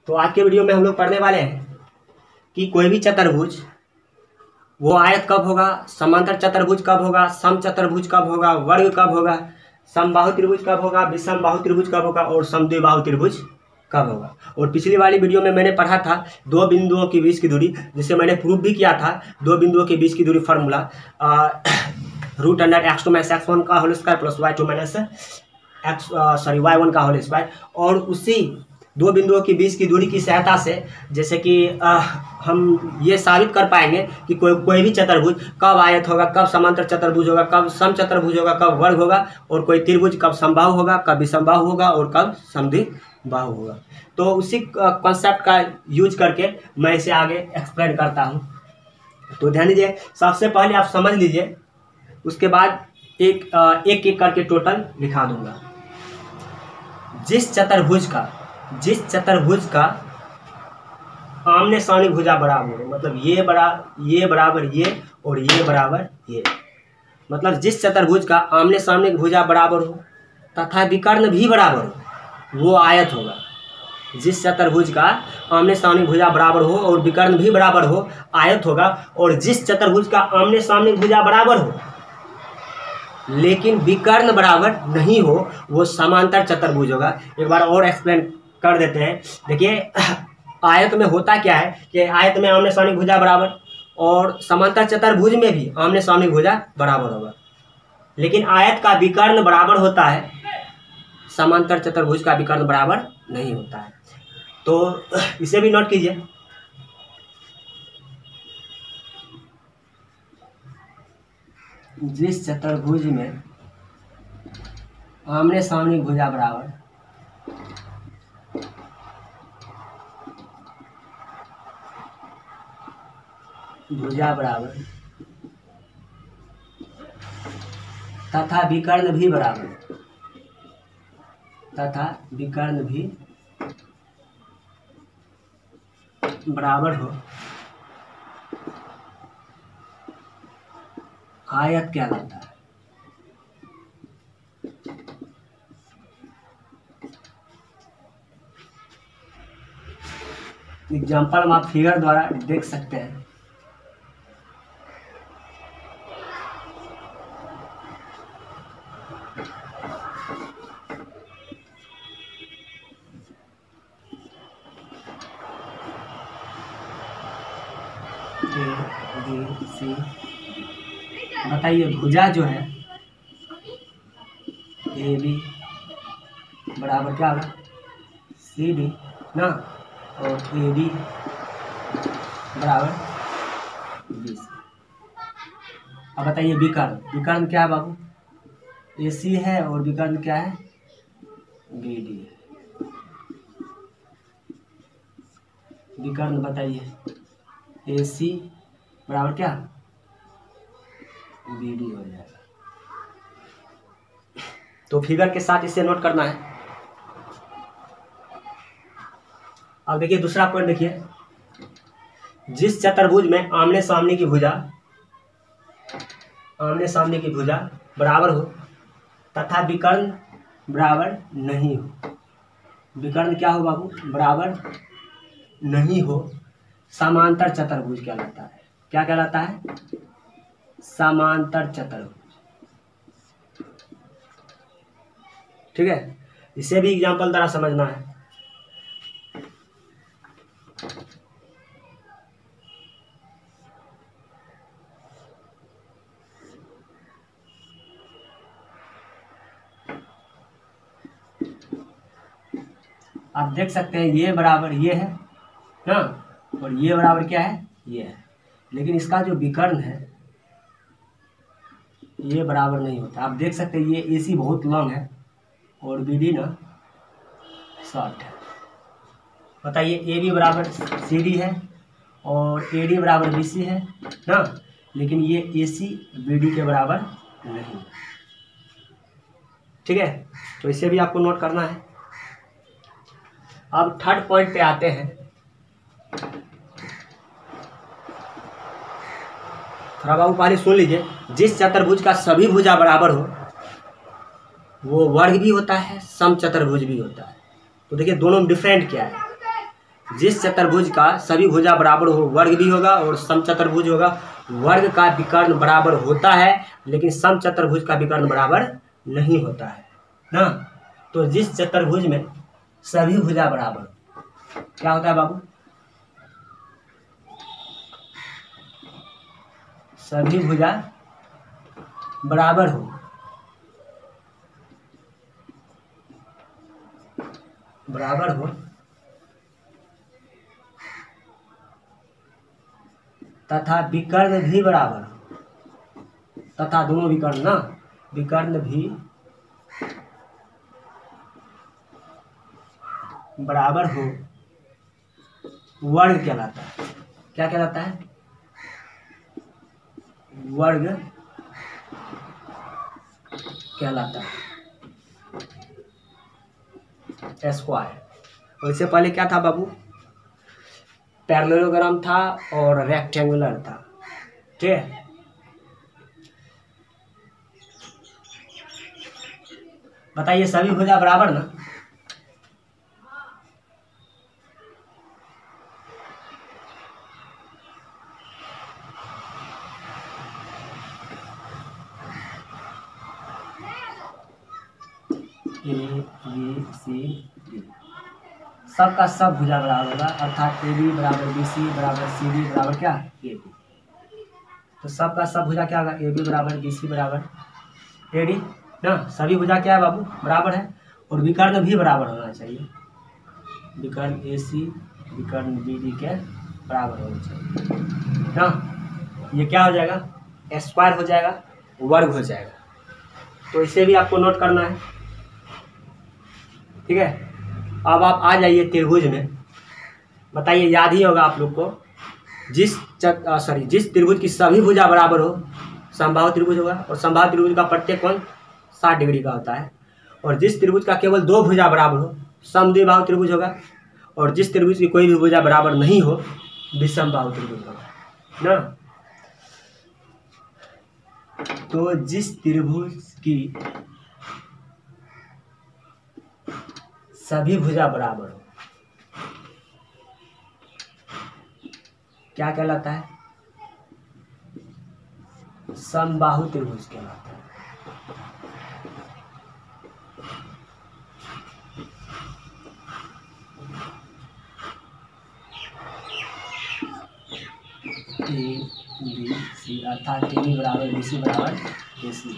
तो आज के वीडियो में हम लोग पढ़ने वाले हैं कि कोई भी चतुर्भुज वो आयत कब होगा, समांतर चतुर्भुज कब होगा, सम चतुर्भुज कब होगा, वर्ग कब होगा, समबाहु त्रिभुज कब होगा, विषमबाहु त्रिभुज कब होगा और समद्विबाहु त्रिभुज कब होगा। और पिछली वाली वीडियो में मैंने पढ़ा था दो बिंदुओं के बीच की दूरी, जिसे मैंने प्रूफ भी किया था। दो बिंदुओं के बीच की दूरी फार्मूला √x2 - x1 का whole square plus y2 - y1 का होल स्क्वायर। और उसी दो बिंदुओं के बीच की दूरी की सहायता से जैसे कि हम ये साबित कर पाएंगे कि कोई भी चतुर्भुज कब आयत होगा, कब समांतर चतुर्भुज होगा, कब सम चतुर्भुज होगा, कब वर्ग होगा, और कोई त्रिभुज कब समबाहु होगा, कब विषमबाहु होगा और कब समद्विबाहु होगा। तो उसी कॉन्सेप्ट का यूज करके मैं इसे आगे एक्सप्लेन करता हूँ। तो ध्यान दीजिए, सबसे पहले आप समझ लीजिए, उसके बाद एक एक करके टोटल लिखा दूंगा। जिस चतुर्भुज का आमने सामने भुजा बराबर हो, मतलब ये बराबर ये और ये बराबर ये, मतलब जिस चतुर्भुज का आमने सामने भुजा बराबर हो तथा विकर्ण भी बराबर हो वो आयत होगा। जिस चतुर्भुज का आमने सामने भुजा बराबर हो और विकर्ण भी बराबर हो आयत होगा। और जिस चतुर्भुज का आमने सामने भुजा बराबर हो लेकिन विकर्ण बराबर नहीं हो वो समांतर चतुर्भुज होगा। एक बार और एक्सप्लेन कर देते हैं। देखिए, आयत में होता क्या है कि आयत में आमने सामने भुजा बराबर और समांतर चतुर्भुज में भी आमने सामने भुजा बराबर होगा, लेकिन आयत का विकर्ण बराबर होता है, समांतर चतुर्भुज का विकर्ण बराबर नहीं होता है। तो इसे भी नोट कीजिए। जिस चतुर्भुज में आमने सामने भुजा बराबर तथा विकर्ण भी बराबर हो आयत कहलाता है। एग्जाम्पल हम आप फिगर द्वारा देख सकते हैं। ABC, बताइए भुजा जो है AB बराबर क्या होगा CD ना, और AD बराबर BC। अब बताइए विकर्ण क्या है बाबू, AC है और विकर्ण क्या है BD है। विकर्ण बताइए AC बराबर क्या BD हो जाएगा। तो फिगर के साथ इसे नोट करना है। अब देखिए दूसरा पॉइंट देखिए, जिस चतुर्भुज में आमने सामने की भुजा बराबर हो तथा विकर्ण बराबर नहीं हो, विकर्ण क्या हो बाबू बराबर नहीं हो, समांतर चतुर्भुज कहलाता है। क्या कहलाता है? समांतर चतुर्भुज। ठीक है, इसे भी एग्जांपल द्वारा समझना है। आप देख सकते हैं ये बराबर ये है ना, और ये बराबर क्या है ये है, लेकिन इसका जो विकर्ण है ये बराबर नहीं होता। आप देख सकते हैं ये AC बहुत लॉन्ग है और BD ना शॉर्ट है। बताइए AB बराबर CD है और AD बराबर BC है ना, लेकिन ये AC BD के बराबर नहीं। ठीक है, तो इसे भी आपको नोट करना है। अब थर्ड पॉइंट पे आते हैं। थोड़ा बाबू पहले सुन लीजिए। जिस चतुर्भुज का सभी भुजा बराबर हो वो वर्ग भी होता है, सम चतुर्भुज भी होता है। तो देखिए दोनों में डिफरेंट क्या है। जिस चतुर्भुज का सभी भुजा बराबर हो, वर्ग भी होगा और समचतुर्भुज होगा। वर्ग का विकर्ण बराबर होता है लेकिन समचतुर्भुज का विकर्ण बराबर नहीं होता है ना। तो जिस चतुर्भुज में सभी भुजा बराबर क्या होता है बाबू, सभी भुजा बराबर हो, बराबर हो तथा विकर्ण भी बराबर हो, तथा दोनों विकर्ण ना, विकर्ण भी बराबर हो, वर्ग कहलाता है। क्या कहलाता है, वर्ग कहलाता है, स्क्वायर। और इससे पहले क्या था बाबू, पैरेललोग्राम था और रेक्टेंगुलर था, ठीक है। बताइए सभी भुजा बराबर ना, ए बी सी डी सबका सब भुजा बराबर होगा, अर्थात ए बी बराबर बी सी बराबर सी डी बराबर क्या ए बी। तो सबका सब भुजा क्या होगा, ए बी बराबर बी सी बराबर ए डी ना। सभी भुजा क्या है बाबू, बराबर है। और विकर्ण भी बराबर होना चाहिए, विकर्ण ए सी विकर्ण बी डी के बराबर होना चाहिए ना। ये क्या हो जाएगा, स्क्वायर हो जाएगा, वर्ग हो जाएगा। तो इसे भी आपको नोट करना है, ठीक है। अब आप आ जाइए त्रिभुज में। बताइए, याद ही होगा आप लोग को, जिस त्रिभुज की सभी भुजा बराबर हो समबाहु त्रिभुज होगा, और समबाहु त्रिभुज का प्रत्येक कोण 60 डिग्री का होता है। और जिस त्रिभुज का केवल 2 भुजा बराबर हो समद्विबाहु त्रिभुज होगा, और जिस त्रिभुज की कोई भी भुजा बराबर नहीं हो विषमबाहु त्रिभुज होगा ना। तो जिस त्रिभुज की सभी भुजा बराबर हो क्या कहलाता है, समबाहु त्रिभुज कहलाता है। ए बी सी अर्थात ए बी बराबर बी सी बराबर ए सी,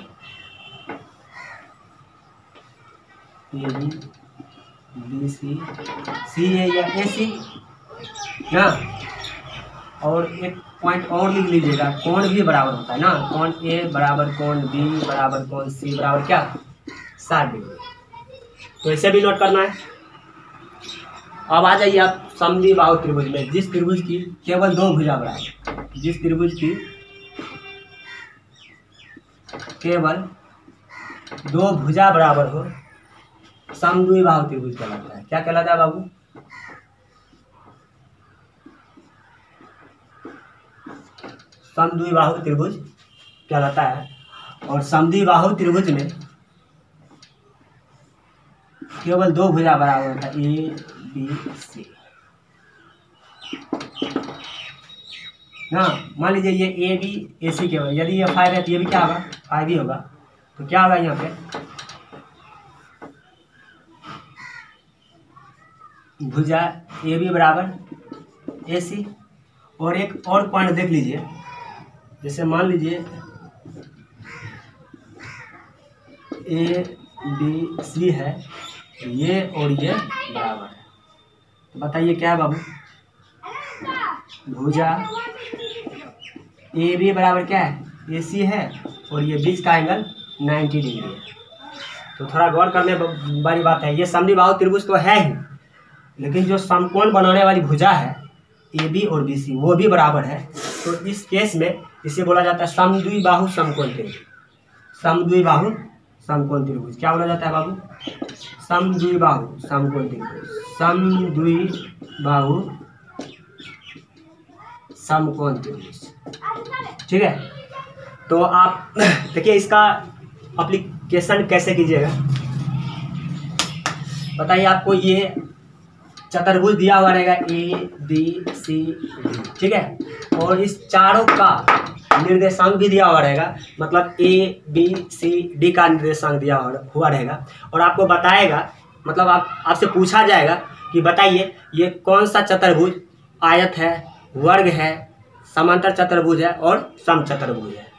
ए बी बी सी सी है या ए सी ना। और एक पॉइंट और लिख लीजिएगा, कोण भी बराबर होता है ना, कोण ए बराबर कोण बी बराबर कोण सी बराबर क्या 60 डिग्री। तो इसे भी नोट करना है। अब आ जाइए आप समद्विबाहु त्रिभुज में, जिस त्रिभुज की केवल 2 भुजा बराबर, जिस त्रिभुज की केवल 2 भुजा बराबर हो समद्विबाहु त्रिभुज कहलाता है। क्या कहलाता है बाबू, समद्विबाहु त्रिभुज कहलाता है। और समद्विबाहु त्रिभुज में केवल 2 भुजा बराबर होता है, ए बी सी ना। मान लीजिए ये ए बी ए सी केवल, यदि ये 5 है तो ये भी क्या होगा 5 ही होगा। तो क्या होगा यहाँ पे, भुजा ए बी बराबर ए सी। और एक और पॉइंट देख लीजिए, जैसे मान लीजिए ए बी सी है, ये और ये बराबर है। तो बताइए क्या है बाबू, भुजा ए बी बराबर क्या है ए सी है, और ये बीच का एंगल 90 डिग्री है। तो थोड़ा गौर करने वाली बात है, ये समद्विबाहु त्रिभुज तो है ही, लेकिन जो समकोण बनाने वाली भुजा है ए बी और बी सी वो भी बराबर है। तो इस केस में इसे बोला जाता है समद्विबाहु समकोण त्रिभुज। समद्विबाहु समकोण त्रिभुज क्या बोला जाता है बाबू, समद्विबाहु समकोण त्रिभुज, समद्विबाहु समकोण त्रिभुज, ठीक है। तो आप देखिए इसका एप्लीकेशन कैसे कीजिएगा। बताइए, आपको ये चतुर्भुज दिया हुआ रहेगा ABCD, ठीक है। और इस चारों का निर्देशांक भी दिया हुआ रहेगा, मतलब ABCD का निर्देशांक दिया हुआ रहेगा। और आपको बताएगा, मतलब आपसे पूछा जाएगा कि बताइए ये कौन सा चतुर्भुज आयत है, वर्ग है, समांतर चतुर्भुज है और समचतुर्भुज है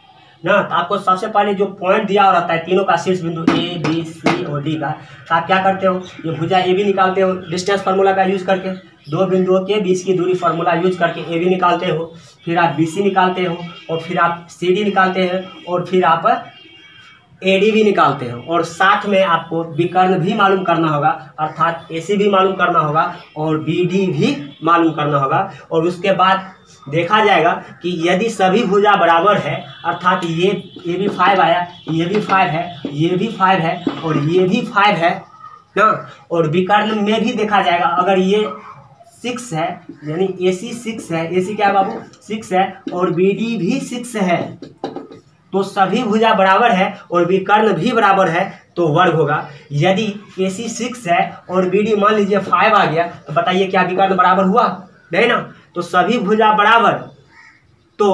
ना। तो आपको सबसे पहले जो पॉइंट दिया हुआ रहता है तीनों का शीर्ष बिंदु A B C और D का, तो आप क्या करते हो, ये भुजा AB निकालते हो डिस्टेंस फार्मूला का यूज करके, दो बिंदुओं के बीच की दूरी फार्मूला यूज करके AB निकालते हो, फिर आप BC निकालते हो और फिर आप CD निकालते हैं और फिर आप AD भी निकालते हो। और साथ में आपको विकर्ण भी मालूम करना होगा, अर्थात AC भी मालूम करना होगा और BD भी मालूम करना होगा। और उसके बाद देखा जाएगा कि यदि सभी भुजा बराबर है, अर्थात ये भी 5 आया, ये भी 5 है, ये भी 5 है और ये भी 5 है ना। और विकर्ण में भी देखा जाएगा, अगर ये 6 है यानी AC 6 है, AC क्या है बाबू 6 है और BD भी 6 है, तो सभी भुजा बराबर है और विकर्ण भी बराबर है तो वर्ग होगा। यदि AC 6 है और BD मान लीजिए 5 आ गया, तो बताइए क्या विकर्ण बराबर हुआ, नहीं ना। तो सभी भुजा बराबर तो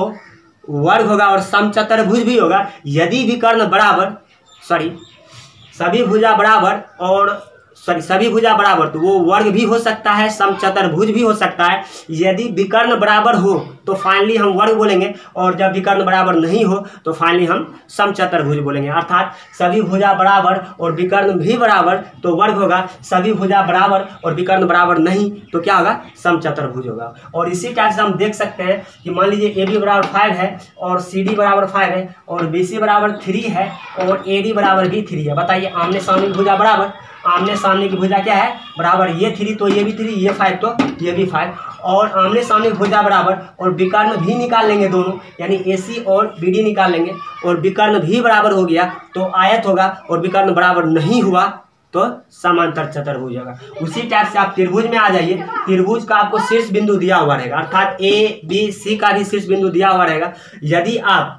वर्ग होगा और समचतुर्भुज भी होगा। यदि विकर्ण बराबर सभी भुजा बराबर और सभी भुजा बराबर तो वो वर्ग भी हो सकता है, समचतुर्भुज भी हो सकता है। यदि विकर्ण बराबर हो तो फाइनली हम वर्ग बोलेंगे, और जब विकर्ण बराबर नहीं हो तो फाइनली हम समचतुर्भुज बोलेंगे। अर्थात सभी भुजा बराबर और विकर्ण भी बराबर तो वर्ग होगा, सभी भुजा बराबर और विकर्ण बराबर नहीं तो क्या होगा, समचतुर्भुज होगा। और इसी टाइप से हम देख सकते हैं कि मान लीजिए AB बराबर 5 है और CD बराबर 5 है और BC बराबर 3 है और AD बराबर भी 3 है। बताइए आमने सामने भुजा बराबर, आमने सामने की भुजा क्या है बराबर, ये 3 तो ये भी 3, ये 5 तो ये भी 5। और आमने सामने की भुजा बराबर और विकर्ण भी निकाल लेंगे दोनों, यानी AC और BD निकाल लेंगे और विकर्ण भी बराबर हो गया तो आयत होगा, और विकर्ण बराबर नहीं हुआ तो समांतर चतुर्भुज होगा। उसी टाइप से आप त्रिभुज में आ जाइए। त्रिभुज का आपको शीर्ष बिंदु दिया हुआ रहेगा, अर्थात ABC का भी शीर्ष बिंदु दिया हुआ रहेगा। यदि आप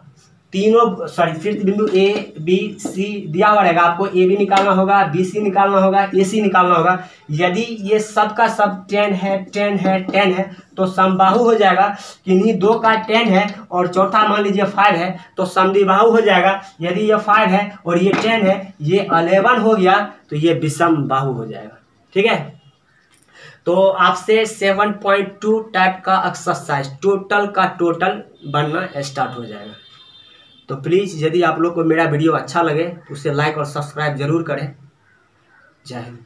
तीनों शीर्ष बिंदु ABC दिया हुआ रहेगा, आपको AB निकालना होगा, BC निकालना होगा, AC निकालना होगा। यदि ये सब का सब 10 है 10 है 10 है तो समबाहु हो जाएगा, किन्हीं दो का 10 है और चौथा मान लीजिए 5 है तो समद्विबाहु हो जाएगा। यदि ये 5 है और ये 10 है, ये 11 हो गया तो ये विषम बाहु हो जाएगा, ठीक है। तो आपसे 7.2 टाइप का एक्सरसाइज टोटल का टोटल बनना स्टार्ट हो जाएगा। तो प्लीज़ यदि आप लोग को मेरा वीडियो अच्छा लगे तो उसे लाइक और सब्सक्राइब जरूर करें। जय हिंद।